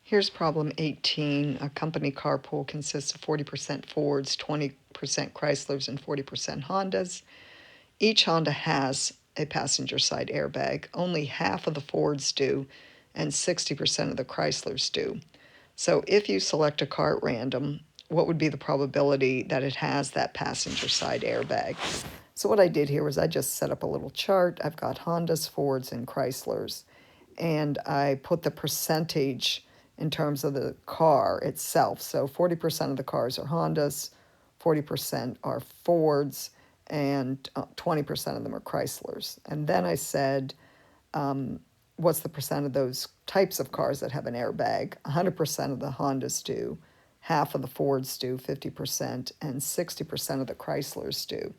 Here's problem 18. A company carpool consists of 40% Fords, 20% Chryslers, and 40% Hondas. Each Honda has a passenger side airbag. Only half of the Fords do, and 60% of the Chryslers do. So if you select a car at random, what would be the probability that it has that passenger side airbag? So what I did here was I just set up a little chart. I've got Hondas, Fords, and Chryslers, and I put the percentage in terms of the car itself. So 40% of the cars are Hondas, 40% are Fords, and 20% of them are Chryslers. And then I said, what's the percent of those types of cars that have an airbag? 100% of the Hondas do, half of the Fords do, 50%, and 60% of the Chryslers do.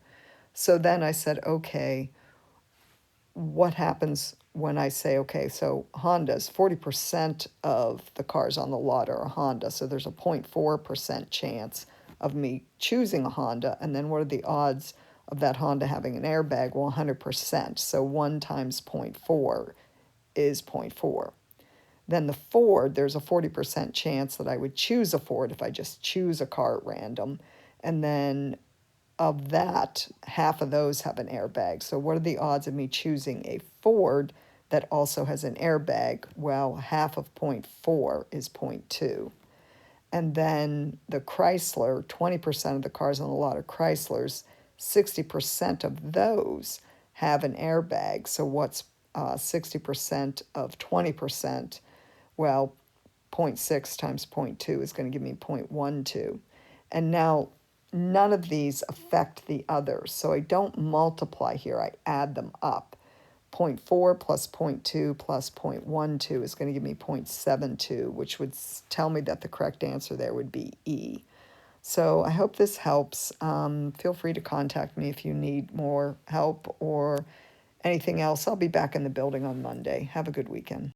So then I said, okay, what happens when I say, okay, so Hondas, 40% of the cars on the lot are a Honda, so there's a 0.4% chance of me choosing a Honda, and then what are the odds of that Honda having an airbag? Well, 100%, so 1 times 0.4 is 0.4. Then the Ford, there's a 40% chance that I would choose a Ford if I just choose a car at random, and then of that, half of those have an airbag. So what are the odds of me choosing a Ford that also has an airbag? Well, half of 0.4 is 0.2. And then the Chrysler, 20% of the cars on the lot are Chryslers, 60% of those have an airbag. So what's 60% of 20%? Well, 0.6 times 0.2 is going to give me 0.12. And now none of these affect the others, so I don't multiply here, I add them up. 0.4 plus 0.2 plus 0.12 is going to give me 0.72, which would tell me that the correct answer there would be E. So I hope this helps. Feel free to contact me if you need more help or anything else. I'll be back in the building on Monday. Have a good weekend.